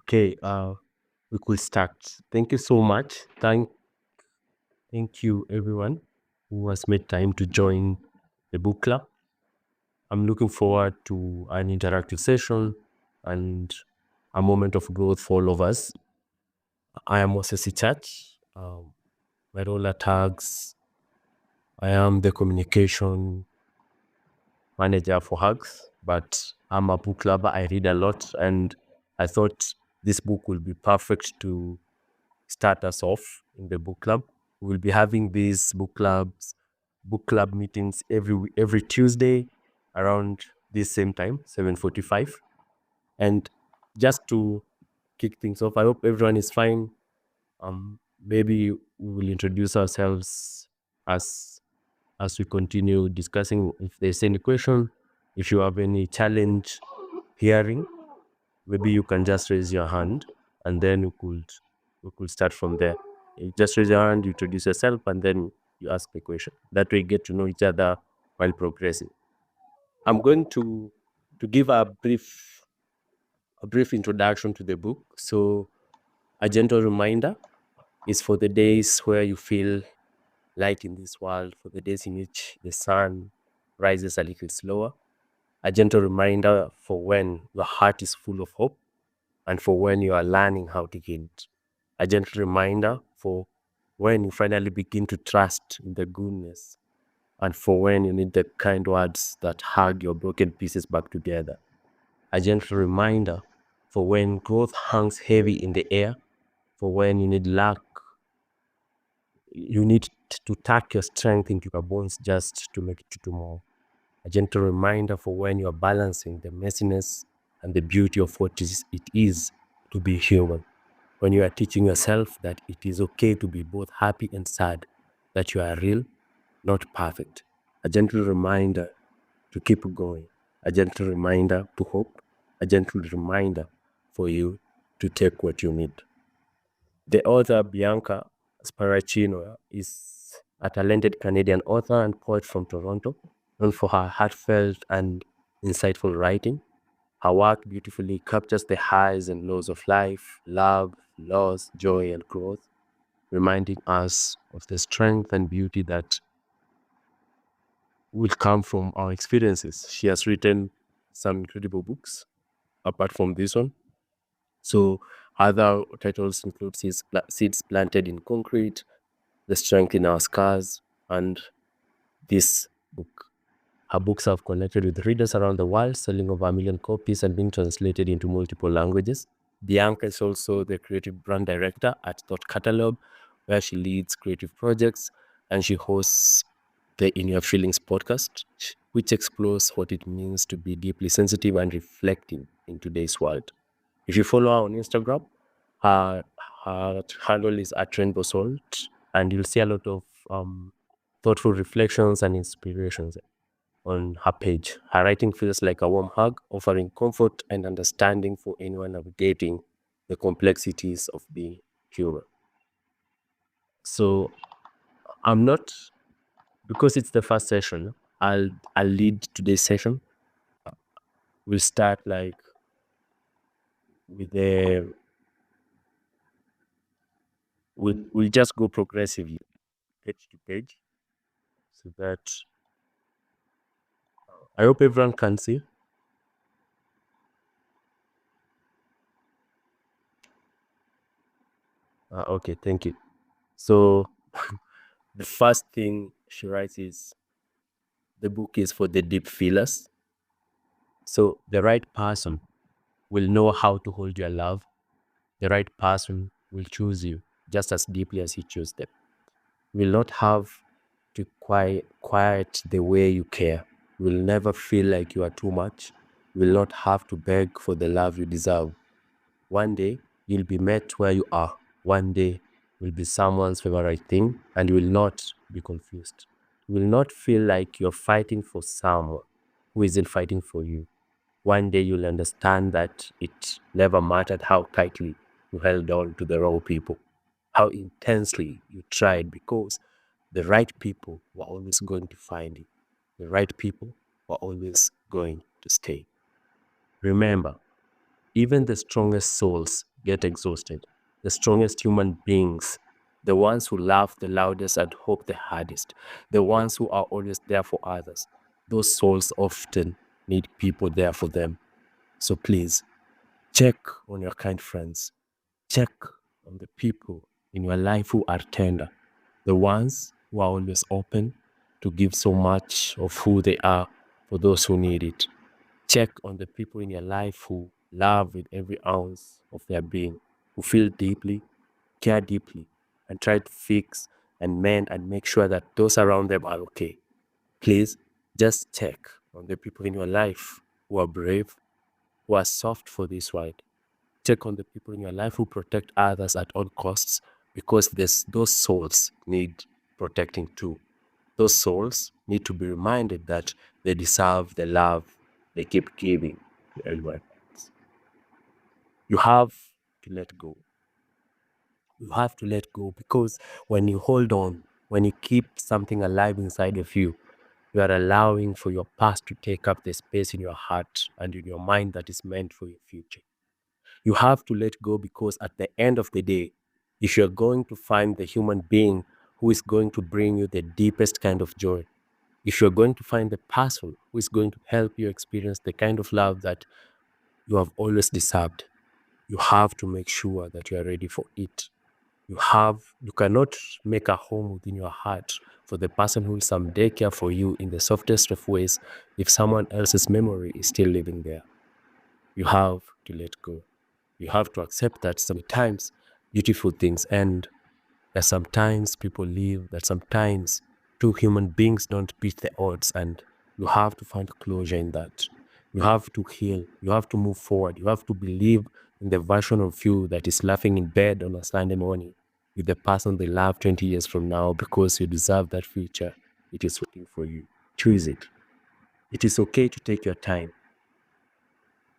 Okay, we could start. Thank you so much. Thank you everyone who has made time to join the book club. I'm looking forward to an interactive session and a moment of growth for all of us. I am Moses Church. My role at Hugs, I am the communication manager for Hugs, but I'm a book lover. I read a lot, and I thought this book will be perfect to start us off in the book club. We'll be having these book club meetings every Tuesday around this same time, 7:45. And just to kick things off, I hope everyone is fine. Maybe we will introduce ourselves as as we continue discussing. If there's any question, if you have any challenge hearing, maybe you can just raise your hand and then we could start from there. You just raise your hand, you introduce yourself, and then you ask the question. That way, you get to know each other while progressing. I'm going to give a brief introduction to the book. So, a gentle reminder is for the days where you feel light in this world, for the days in which the sun rises a little slower. A gentle reminder for when your heart is full of hope and for when you are learning how to heal it. A gentle reminder for when you finally begin to trust in the goodness and for when you need the kind words that hug your broken pieces back together. A gentle reminder for when growth hangs heavy in the air, for when you need luck, you need to tuck your strength into your bones just to make it to tomorrow. A gentle reminder for when you're balancing the messiness and the beauty of it is to be human. When you are teaching yourself that it is okay to be both happy and sad, that you are real, not perfect. A gentle reminder to keep going, a gentle reminder to hope, a gentle reminder for you to take what you need. The author Bianca Sparaccino is a talented Canadian author and poet from Toronto, known for her heartfelt and insightful writing. Her work beautifully captures the highs and lows of life, love, loss, joy, and growth, reminding us of the strength and beauty that will come from our experiences. She has written some incredible books apart from this one. So, other titles include Seeds Planted in Concrete, The Strength in Our Scars, and this book. Her books have connected with readers around the world, selling over 1 million copies and being translated into multiple languages. Bianca is also the creative brand director at Thought Catalog, where she leads creative projects and she hosts the In Your Feelings podcast, which explores what it means to be deeply sensitive and reflecting in today's world. If you follow her on Instagram, her, her handle is at Rainbow Salt, and you'll see a lot of thoughtful reflections and inspirations on her page. Her writing feels like a warm hug, offering comfort and understanding for anyone navigating the complexities of being human. So I'm not because it's the first session. I'll lead today's session. We'll start like with the we'll just go progressively, page to page, so that I hope everyone can see. Okay, thank you. So the first thing she writes is the book is for the deep feelers. So the right person will know how to hold your love. The right person will choose you just as deeply as you choose them. Will not have to quiet the way you care. Will never feel like you are too much. Will not have to beg for the love you deserve. One day you'll be met where you are. One day you'll be someone's favorite thing and you will not be confused. You will not feel like you're fighting for someone who isn't fighting for you. One day you'll understand that it never mattered how tightly you held on to the wrong people, how intensely you tried, because the right people were always going to find you. The right people were always going to stay. Remember, even the strongest souls get exhausted. The strongest human beings, the ones who laugh the loudest and hope the hardest, the ones who are always there for others, those souls often need people there for them. So please check on your kind friends. Check on the people in your life who are tender, the ones who are always open to give so much of who they are for those who need it. Check on the people in your life who love with every ounce of their being, who feel deeply, care deeply, and try to fix and mend and make sure that those around them are okay. Please just check on the people in your life who are brave, who are soft for this ride. Check on the people in your life who protect others at all costs because those souls need protecting too. Those souls need to be reminded that they deserve the love they keep giving to everyone else. You have to let go. You have to let go because when you hold on, when you keep something alive inside of you are allowing for your past to take up the space in your heart and in your mind that is meant for your future. You have to let go because at the end of the day, if you're going to find the human being who is going to bring you the deepest kind of joy, if you're going to find the person who is going to help you experience the kind of love that you have always deserved, you have to make sure that you are ready for it. You cannot make a home within your heart for the person who will someday care for you in the softest of ways if someone else's memory is still living there. You have to let go. You have to accept that sometimes beautiful things end, that sometimes people leave, that sometimes two human beings don't beat the odds, and you have to find closure in that. You have to heal. You have to move forward. You have to believe in the version of you that is laughing in bed on a Sunday morning with the person they love 20 years from now because you deserve that future. It is waiting for you. Choose it. It is okay to take your time.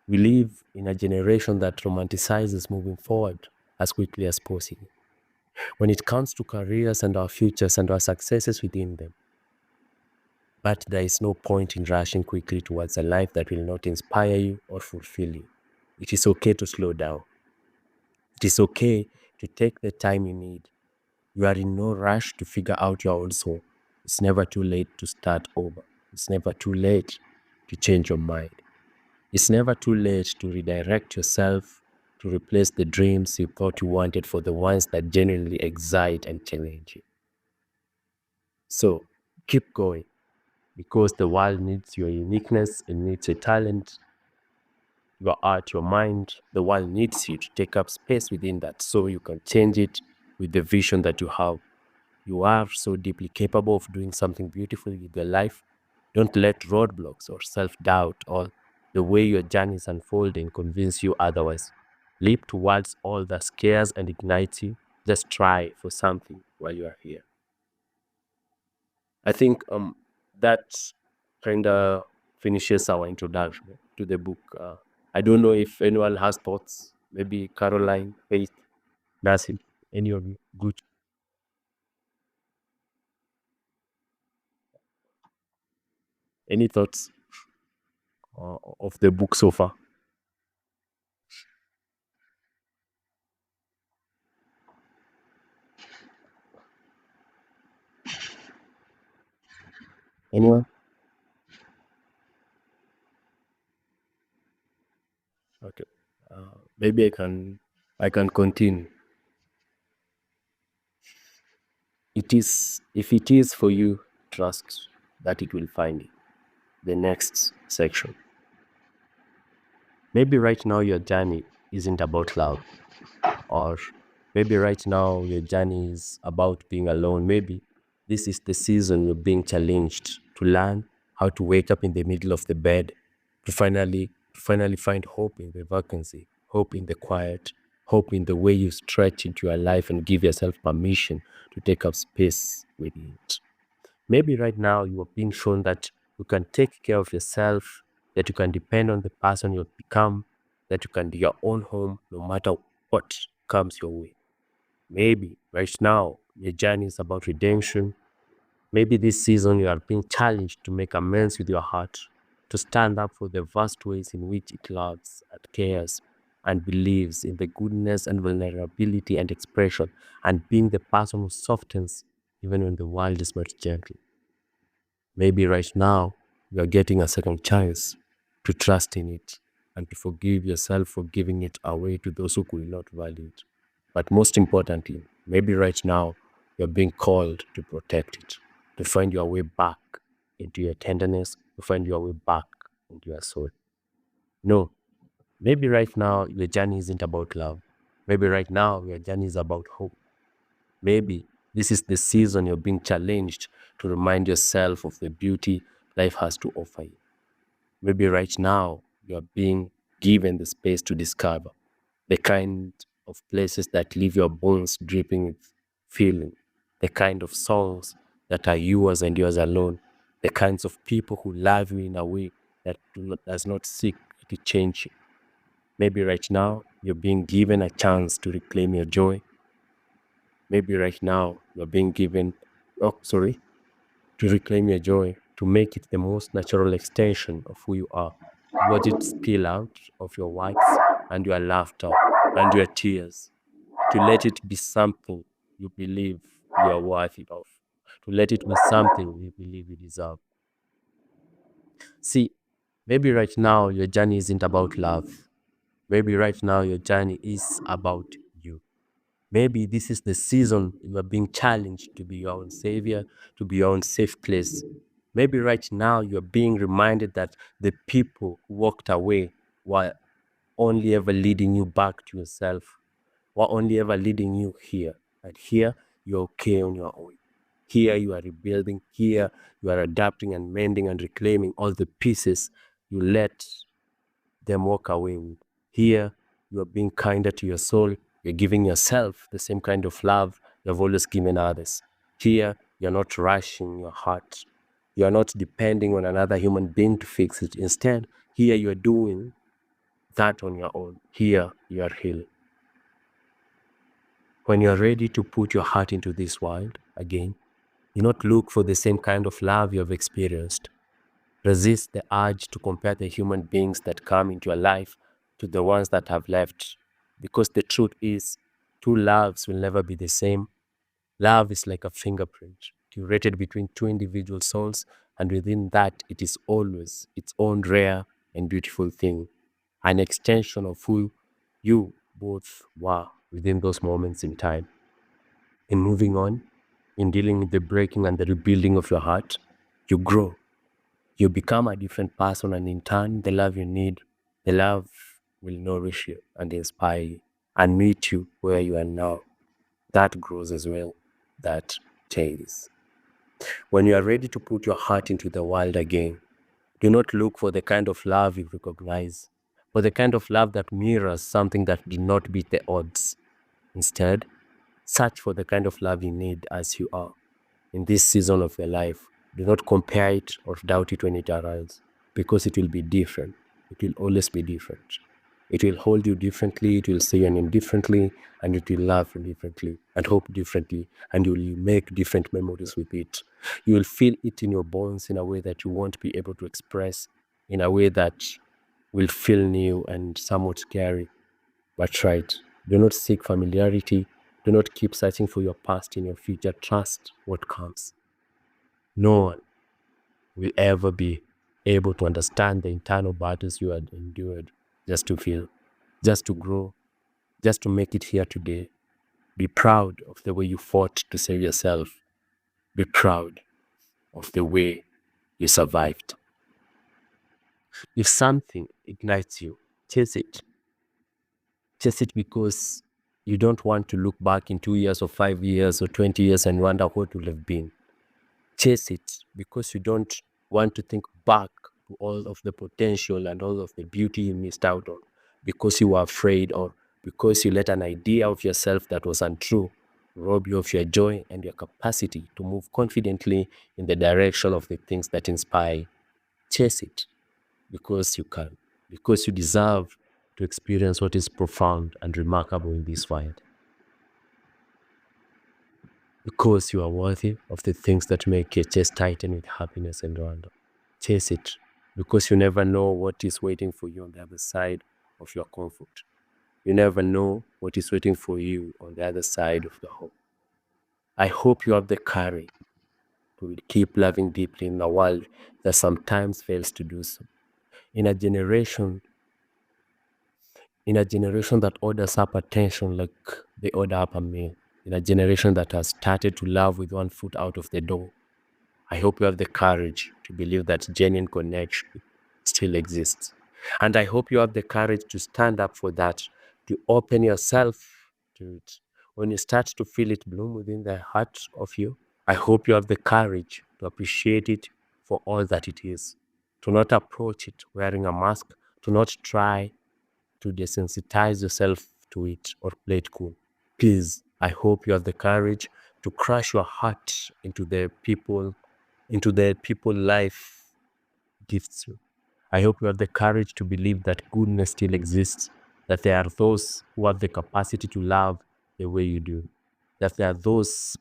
We live in a generation that romanticizes moving forward as quickly as possible. When it comes to careers and our futures and our successes within them, but there is no point in rushing quickly towards a life that will not inspire you or fulfill you. It is okay to slow down. It is okay to take the time you need. You are in no rush to figure out your own soul. It's never too late to start over. It's never too late to change your mind. It's never too late to redirect yourself to replace the dreams you thought you wanted for the ones that genuinely excite and challenge you. So keep going because the world needs your uniqueness, it needs your talent, your art, your mind. The world needs you to take up space within that so you can change it with the vision that you have. You are so deeply capable of doing something beautiful with your life. Don't let roadblocks or self doubt or the way your journey is unfolding convince you otherwise. Leap towards all that scares and ignites you. Just try for something while you are here. I think that kind of finishes our introduction to the book. I don't know if anyone has thoughts. Maybe Caroline, Faith, Nassim, any of you. Good. Any thoughts of the book so far? Anyone? Okay. Maybe I can continue. It is if it is for you, trust that it will find you. The next section. Maybe right now your journey isn't about love, or maybe right now your journey is about being alone. Maybe this is the season you're being challenged to learn how to wake up in the middle of the bed, to finally find hope in the vacancy, hope in the quiet, hope in the way you stretch into your life and give yourself permission to take up space within it. Maybe right now you are being shown that you can take care of yourself, that you can depend on the person you've become, that you can be your own home no matter what comes your way. Maybe right now your journey is about redemption. Maybe this season you are being challenged to make amends with your heart, to stand up for the vast ways in which it loves and cares, and believes in the goodness and vulnerability and expression and being the person who softens even when the world is not gentle. Maybe right now you are getting a second chance to trust in it and to forgive yourself for giving it away to those who could not value it. But most importantly, maybe right now you're being called to protect it, to find your way back into your tenderness, to find your way back into your soul. No, maybe right now your journey isn't about love. Maybe right now your journey is about hope. Maybe this is the season you're being challenged to remind yourself of the beauty life has to offer you. Maybe right now you're being given the space to discover the kind of places that leave your bones dripping with feeling, the kind of songs that are yours and yours alone, the kinds of people who love you in a way that does not seek to change you. Maybe right now you're being given a chance to reclaim your joy. Maybe right now you're being given, oh, sorry, to reclaim your joy, to make it the most natural extension of who you are. Watch it spill out of your words and your laughter and your tears, to let it be something you believe you are worthy of, to let it be something you believe you deserve. See, maybe right now your journey isn't about love. Maybe right now your journey is about you. Maybe this is the season you are being challenged to be your own savior, to be your own safe place. Maybe right now you're being reminded that the people who walked away were only ever leading you back to yourself, were only ever leading you here. And here you're okay on your own. Here you are rebuilding. Here you are adapting and mending and reclaiming all the pieces you let them walk away with. Here, you are being kinder to your soul. You're giving yourself the same kind of love you've always given others. Here, you're not rushing your heart. You're not depending on another human being to fix it. Instead, here you're doing that on your own. Here, you are healed. When you're ready to put your heart into this world again, do not look for the same kind of love you have experienced. Resist the urge to compare the human beings that come into your life to the ones that have left. Because the truth is, two loves will never be the same. Love is like a fingerprint, curated between two individual souls, and within that, it is always its own rare and beautiful thing, an extension of who you both were within those moments in time. In moving on, in dealing with the breaking and the rebuilding of your heart, you grow. You become a different person, and in turn, the love you need, the love will nourish you and inspire you and meet you where you are now. That grows as well. That changes. When you are ready to put your heart into the world again, do not look for the kind of love you recognize, but the kind of love that mirrors something that did not beat the odds. Instead, search for the kind of love you need as you are in this season of your life. Do not compare it or doubt it when it arrives, because it will be different. It will always be different. It will hold you differently, it will say your name differently, and it will love you differently and hope differently, and you will make different memories with it. You will feel it in your bones in a way that you won't be able to express, in a way that will feel new and somewhat scary. But try it. Do not seek familiarity. Do not keep searching for your past in your future. Trust what comes. No one will ever be able to understand the internal battles you had endured just to feel, just to grow, just to make it here today. Be proud of the way you fought to save yourself. Be proud of the way you survived. If something ignites you, chase it. Chase it because you don't want to look back in 2 years or 5 years or 20 years and wonder what would have been. Chase it because you don't want to think back to all of the potential and all of the beauty you missed out on, because you were afraid, or because you let an idea of yourself that was untrue rob you of your joy and your capacity to move confidently in the direction of the things that inspire you. Chase it because you can, because you deserve to experience what is profound and remarkable in this world, because you are worthy of the things that make your chest tighten with happiness and wonder. Chase it because you never know what is waiting for you on the other side of your comfort. You never know what is waiting for you on the other side of the hope. I hope you have the courage to keep loving deeply in a world that sometimes fails to do so. In a generation, in a generation that orders up attention like they order up a meal, in a generation that has started to love with one foot out of the door, I hope you have the courage to believe that genuine connection still exists. And I hope you have the courage to stand up for that, to open yourself to it. When you start to feel it bloom within the heart of you, I hope you have the courage to appreciate it for all that it is, to not approach it wearing a mask, to not try to desensitize yourself to it or play it cool. Please, I hope you have the courage to crush your heart into the people life gifts you. I hope you have the courage to believe that goodness still exists, that there are those who have the capacity to love the way you do, that there are those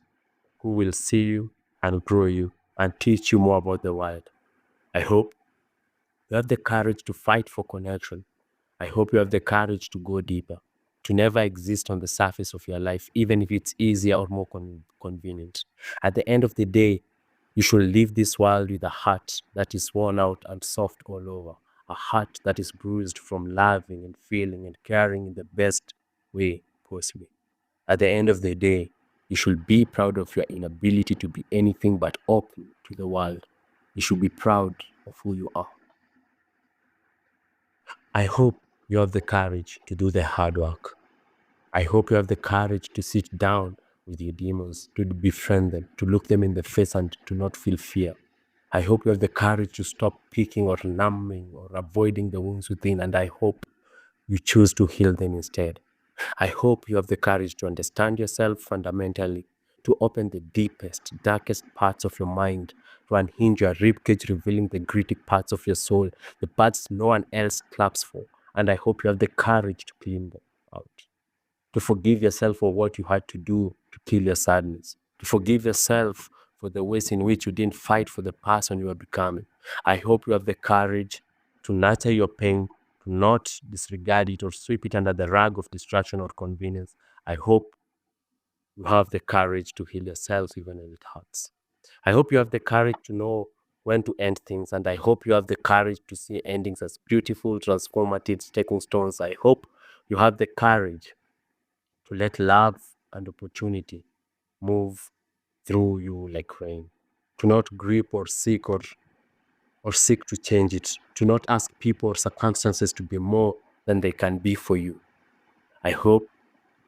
who will see you and grow you and teach you more about the world. I hope you have the courage to fight for connection. I hope you have the courage to go deeper, to never exist on the surface of your life, even if it's easier or more convenient. At the end of the day, you should leave this world with a heart that is worn out and soft all over, a heart that is bruised from loving and feeling and caring in the best way possible. At the end of the day, you should be proud of your inability to be anything but open to the world. You should be proud of who you are. I hope you have the courage to do the hard work. I hope you have the courage to sit down with your demons, to befriend them, to look them in the face and to not feel fear. I hope you have the courage to stop picking or numbing or avoiding the wounds within, and I hope you choose to heal them instead. I hope you have the courage to understand yourself fundamentally, to open the deepest, darkest parts of your mind, to unhinge your ribcage, revealing the gritty parts of your soul, the parts no one else claps for. And I hope you have the courage to clean them out, to forgive yourself for what you had to do to kill your sadness, to forgive yourself for the ways in which you didn't fight for the person you are becoming. I hope you have the courage to nurture your pain, to not disregard it or sweep it under the rug of distraction or convenience. I hope you have the courage to heal yourself even when it hurts. I hope you have the courage to know when to end things, and I hope you have the courage to see endings as beautiful, transformative stepping stones. I hope you have the courage to let love and opportunity move through you like rain, to not grip or seek to change it, to not ask people or circumstances to be more than they can be for you. I hope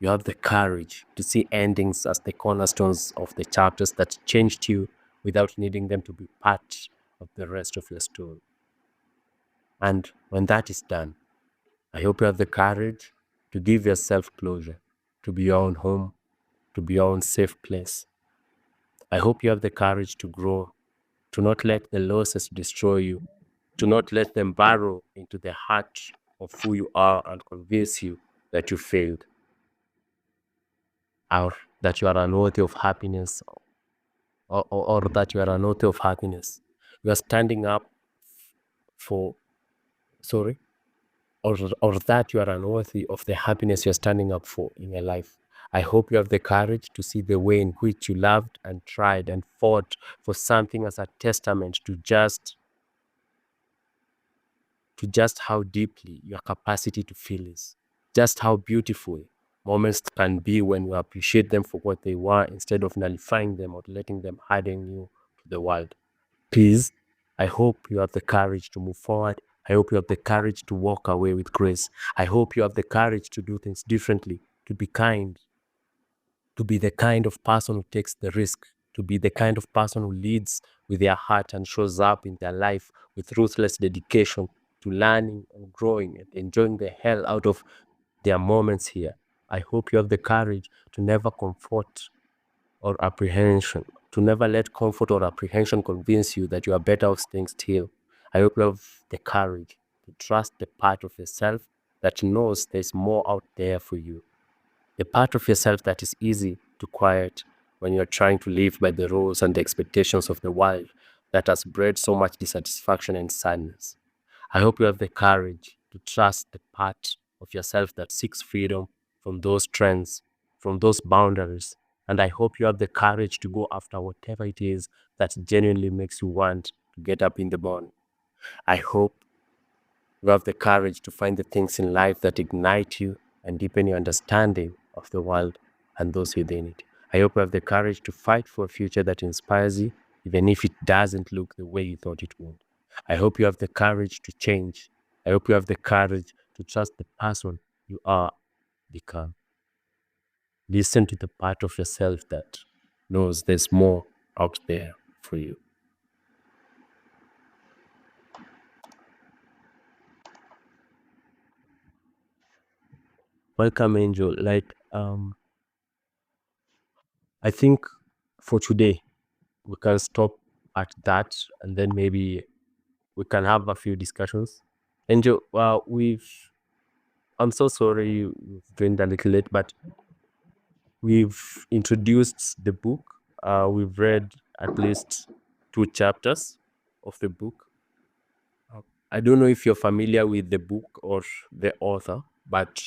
you have the courage to see endings as the cornerstones of the chapters that changed you without needing them to be part of the rest of your story. And when that is done, I hope you have the courage to give yourself closure, to be your own home, to be your own safe place. I hope you have the courage to grow, to not let the losses destroy you, to not let them burrow into the heart of who you are and convince you that you failed, or that you are unworthy of happiness, or that you are unworthy of happiness. You are standing up for, sorry, or that you are unworthy of the happiness you're standing up for in your life. I hope you have the courage to see the way in which you loved and tried and fought for something as a testament to just how deeply your capacity to feel is, just how beautiful moments can be when you appreciate them for what they were instead of nullifying them or letting them harden you to the world. Please, I hope you have the courage to move forward. I hope you have the courage to walk away with grace. I hope you have the courage to do things differently, to be kind, to be the kind of person who takes the risk, to be the kind of person who leads with their heart and shows up in their life with ruthless dedication to learning and growing and enjoying the hell out of their moments here. I hope you have the courage to never comfort or apprehension, to never let comfort or apprehension convince you that you are better off staying still. I hope you have the courage to trust the part of yourself that knows there's more out there for you, the part of yourself that is easy to quiet when you're trying to live by the rules and the expectations of the world that has bred so much dissatisfaction and sadness. I hope you have the courage to trust the part of yourself that seeks freedom from those trends, from those boundaries. And I hope you have the courage to go after whatever it is that genuinely makes you want to get up in the morning. I hope you have the courage to find the things in life that ignite you and deepen your understanding of the world and those within it. I hope you have the courage to fight for a future that inspires you, even if it doesn't look the way you thought it would. I hope you have the courage to change. I hope you have the courage to trust the person you are become. Listen to the part of yourself that knows there's more out there for you. Welcome, Angel. I think for today we can stop at that, and then maybe we can have a few discussions. Angel, I'm so sorry you've joined a little late, but we've introduced the book. We've read at least two chapters of the book. I don't know if you're familiar with the book or the author, but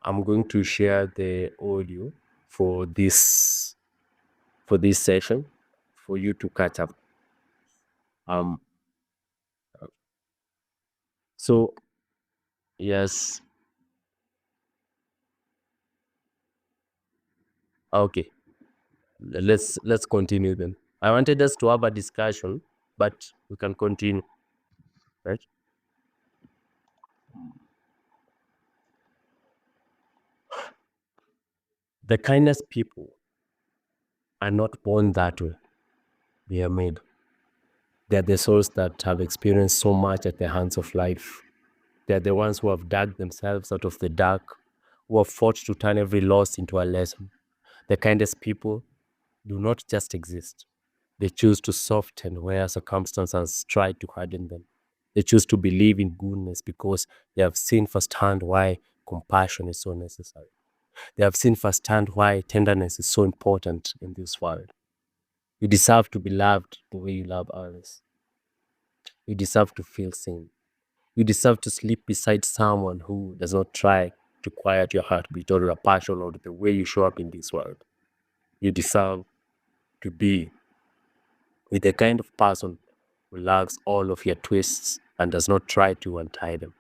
I'm going to share the audio for this session for you to catch up. Um, so yes, okay. Let's continue then. I wanted us to have a discussion, but we can continue, right? The kindest people are not born that way. They are made. They're the souls that have experienced so much at the hands of life. They're the ones who have dug themselves out of the dark, who have fought to turn every loss into a lesson. The kindest people do not just exist. They choose to soften where circumstances try to harden them. They choose to believe in goodness because they have seen firsthand why compassion is so necessary. They have seen firsthand why tenderness is so important in this world. You deserve to be loved the way you love others. You deserve to feel seen. You deserve to sleep beside someone who does not try to quiet your heartbeat or your passion or the way you show up in this world. You deserve to be with the kind of person who loves all of your twists and does not try to untie them.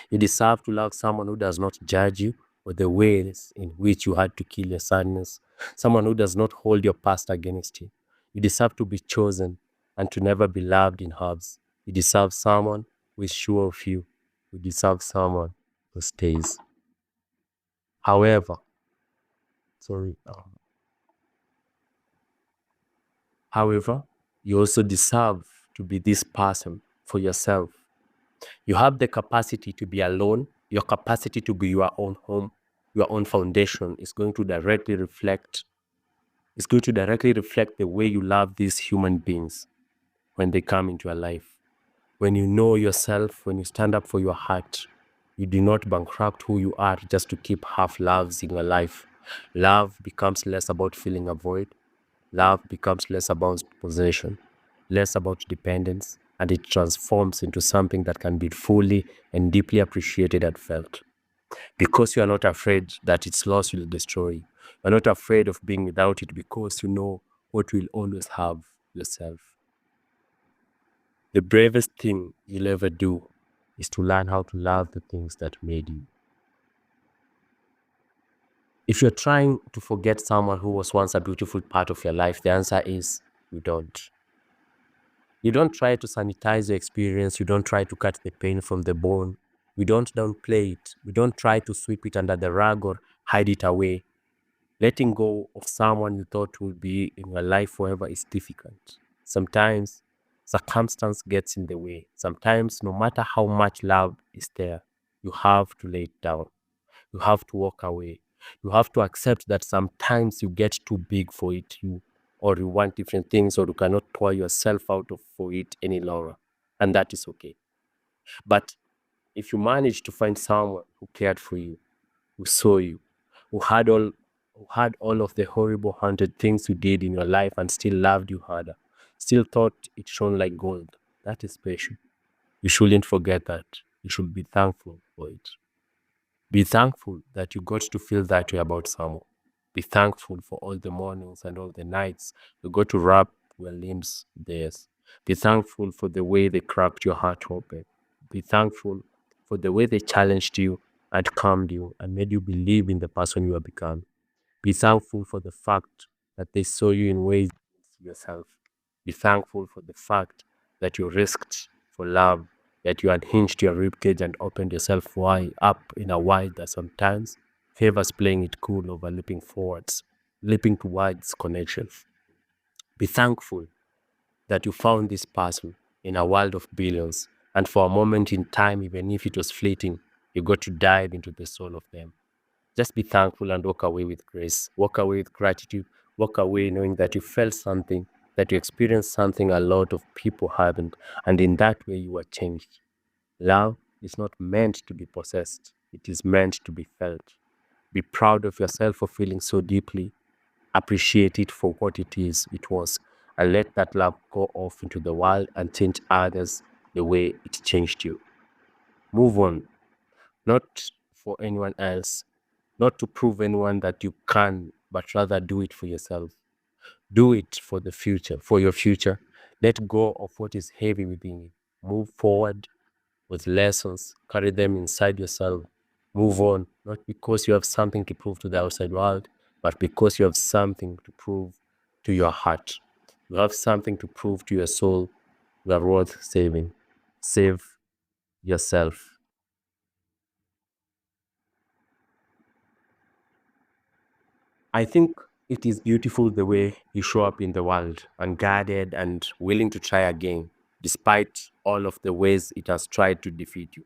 You deserve to love someone who does not judge you or the ways in which you had to kill your sadness, someone who does not hold your past against you. You deserve to be chosen and to never be loved in halves. You deserve someone who is sure of you. You deserve someone who stays. However, sorry, however, you also deserve to be this person for yourself. You have the capacity to be alone. Your capacity to be your own home, your own foundation is going to directly reflect. It's going to directly reflect the way you love these human beings when they come into your life. When you know yourself, when you stand up for your heart, you do not bankrupt who you are just to keep half loves in your life. Love becomes less about filling a void. Love becomes less about possession, less about dependence, and it transforms into something that can be fully and deeply appreciated and felt. Because you are not afraid that its loss will destroy you. You're not afraid of being without it because you know what you will always have yourself. The bravest thing you'll ever do is to learn how to love the things that made you. If you're trying to forget someone who was once a beautiful part of your life, the answer is you don't. You don't try to sanitize your experience. You don't try to cut the pain from the bone. We don't downplay it. We don't try to sweep it under the rug or hide it away. Letting go of someone you thought would be in your life forever is difficult. Sometimes circumstance gets in the way. Sometimes, no matter how much love is there, you have to lay it down. You have to walk away. You have to accept that sometimes you get too big for it, or you want different things, or you cannot pour yourself out of for it any longer. And that is okay. But if you manage to find someone who cared for you, who saw you, who had all who had all of the horrible haunted things you did in your life and still loved you harder, still thought it shone like gold, that is special. You shouldn't forget that. You should be thankful for it. Be thankful that you got to feel that way about someone. Be thankful for all the mornings and all the nights you got to wrap your limbs theirs. Be thankful for the way they cracked your heart open. Be thankful for the way they challenged you and calmed you and made you believe in the person you have become. Be thankful for the fact that they saw you in ways you didn't see yourself. Be thankful for the fact that you risked for love, that you unhinged your ribcage and opened yourself wide up in a wide that sometimes favors playing it cool over leaping forwards, leaping towards connections. Be thankful that you found this person in a world of billions, and for a moment in time, even if it was fleeting, you got to dive into the soul of them. Just be thankful and walk away with grace. Walk away with gratitude. Walk away knowing that you felt something, that you experienced something a lot of people haven't. And in that way, you were changed. Love is not meant to be possessed, it is meant to be felt. Be proud of yourself for feeling so deeply. Appreciate it for what it was, and let that love go off into the world and change others the way it changed you. Move on, not for anyone else, not to prove anyone that you can, but rather do it for yourself. Do it for the future, for your future. Let go of what is heavy within you. Move forward with lessons, carry them inside yourself. Move on, not because you have something to prove to the outside world, but because you have something to prove to your heart. You have something to prove to your soul. You are worth saving. Save yourself. I think it is beautiful the way you show up in the world, unguarded and willing to try again, despite all of the ways it has tried to defeat you.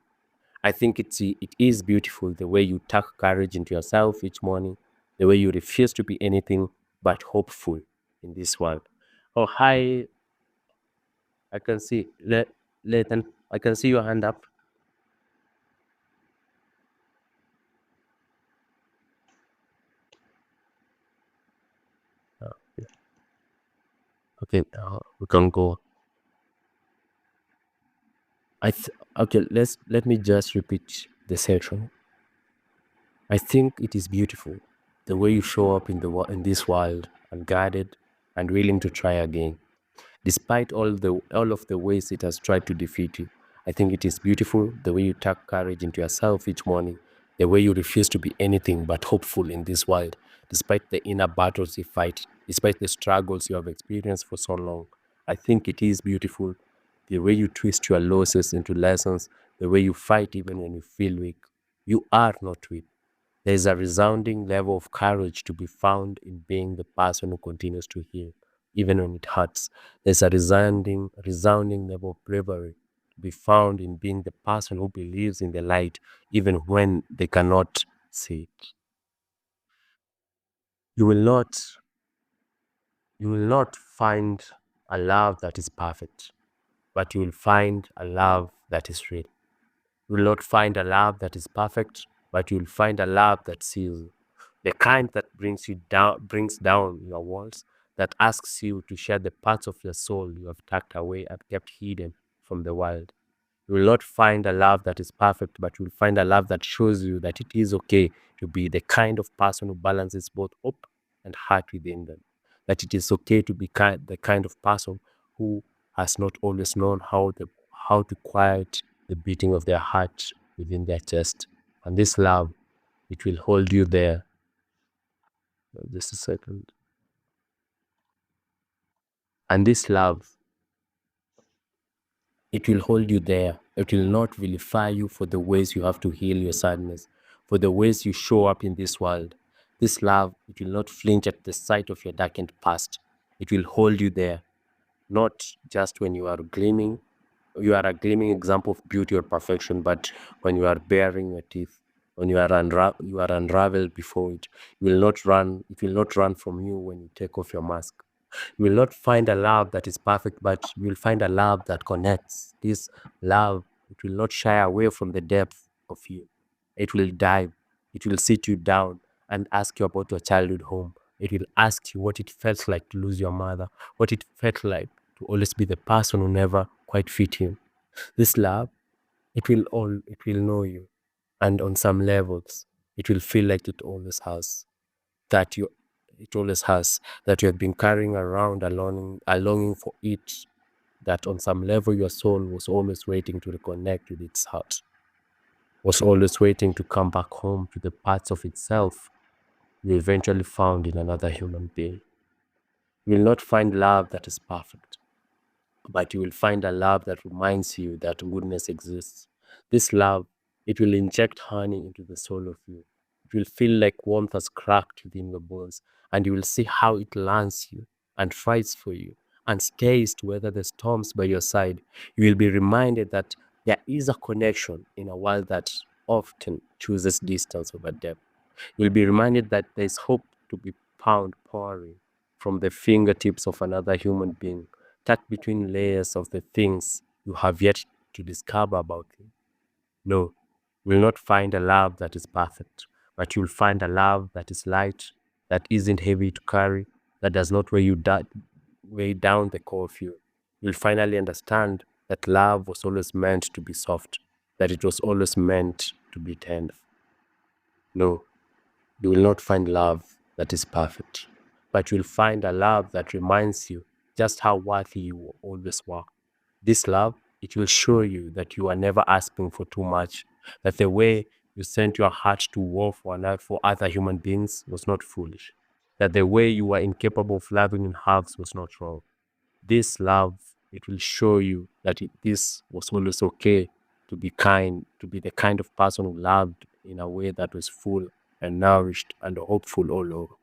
I think it is beautiful the way you tuck courage into yourself each morning, the way you refuse to be anything but hopeful in this world. Oh, hi, I can see, Leighton, I can see your hand up. Uh, Okay, we can go. Okay, let me just repeat the section. I think it is beautiful the way you show up in this world, unguarded and willing to try again, despite all of the ways it has tried to defeat you. I think it is beautiful the way you tuck courage into yourself each morning, the way you refuse to be anything but hopeful in this world, despite the inner battles you fight, despite the struggles you have experienced for so long. I think it is beautiful the way you twist your losses into lessons, the way you fight even when you feel weak. You are not weak. There is a resounding level of courage to be found in being the person who continues to heal, even when it hurts. There's a resounding level of bravery to be found in being the person who believes in the light, even when they cannot see it. You will not, you will not find a love that is perfect, but you will find a love that is real. You will not find a love that is perfect, but you will find a love that sees you. The kind that brings down your walls, that asks you to share the parts of your soul you have tucked away and kept hidden from the world. You will not find a love that is perfect, but you will find a love that shows you that it is okay to be the kind of person who balances both hope and heart within them. That it is okay to be the kind of person who has not always known how to quiet the beating of their heart within their chest. And this love, it will hold you there. Just a second. And this love, it will hold you there. It will not vilify you for the ways you have to heal your sadness, for the ways you show up in this world. This love, it will not flinch at the sight of your darkened past. It will hold you there, not just when you are gleaming. You are a gleaming example of beauty or perfection, but when you are baring your teeth, when you are unraveled before it, you will not run. It will not run from you when you take off your mask. You will not find a love that is perfect, but you will find a love that connects. This love, it will not shy away from the depth of you. It will dive, it will sit you down and ask you about your childhood home. It will ask you what it felt like to lose your mother, what it felt like to always be the person who never quite fit you. This love, it will know you. And on some levels, it will feel like that you it always has that you have been carrying around a longing for it, that on some level your soul was always waiting to reconnect with its heart, was always waiting to come back home to the parts of itself you eventually found in another human being. You will not find love that is perfect, but you will find a love that reminds you that goodness exists. This love, it will inject honey into the soul of you. It will feel like warmth has cracked within your bones, and you will see how it learns you and fights for you and stays to weather the storms by your side. You will be reminded that there is a connection in a world that often chooses distance over depth. You'll be reminded that there's hope to be found pouring from the fingertips of another human being, tucked between layers of the things you have yet to discover about him. No, you will not find a love that is perfect, but you'll find a love that is light, that isn't heavy to carry, that does not weigh down the core of you. You'll finally understand that love was always meant to be soft, that it was always meant to be tender. No, you will not find love that is perfect, but you'll find a love that reminds you just how worthy you always were. This love, it will show you that you are never asking for too much, that the way you sent your heart to war for other human beings was not foolish, that the way you were incapable of loving in halves was not wrong. This love, it will show you that this was always okay to be kind, to be the kind of person who loved in a way that was full and nourished and hopeful all over.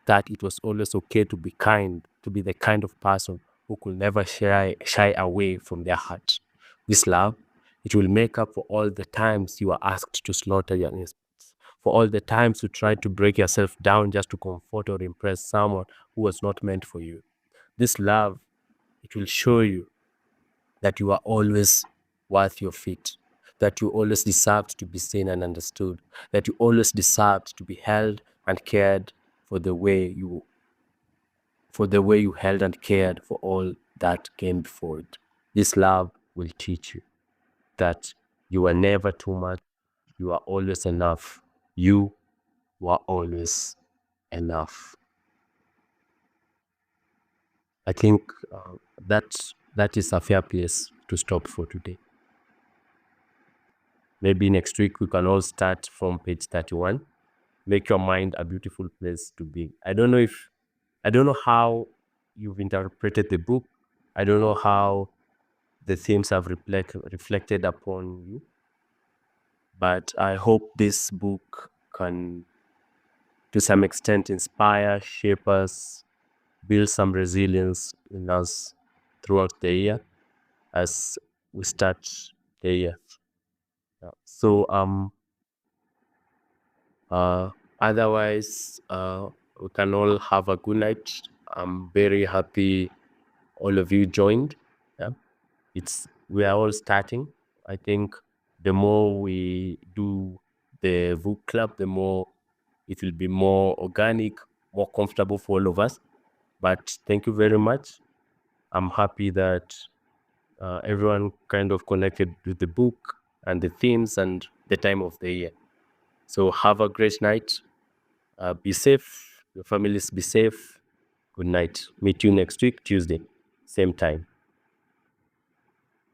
That it was always okay to be kind, to be the kind of person who could never shy away from their heart. This love, it will make up for all the times you are asked to slaughter your instincts, for all the times you tried to break yourself down just to comfort or impress someone who was not meant for you. This love, it will show you that you are always worth your feet, that you always deserved to be seen and understood, that you always deserved to be held and cared for the way you held and cared for all that came before it. This love will teach you that you are never too much, you are always enough. You are always enough. I think that is a fair place to stop for today. Maybe next week we can all start from page 31. Make your mind a beautiful place to be. I don't know how you've interpreted the book. I don't know how the themes have reflected upon you, but I hope this book can, to some extent, inspire, shape us, build some resilience in us throughout the year as we start the year. Yeah. So, Uh, otherwise, we can all have a good night. I'm very happy all of you joined. Yeah. We are all starting. I think the more we do the book club, the more it will be more organic, more comfortable for all of us. But thank you very much. I'm happy that everyone kind of connected with the book and the themes and the time of the year. So have a great night. Be safe. Your families be safe. Good night. Meet you next week, Tuesday, same time.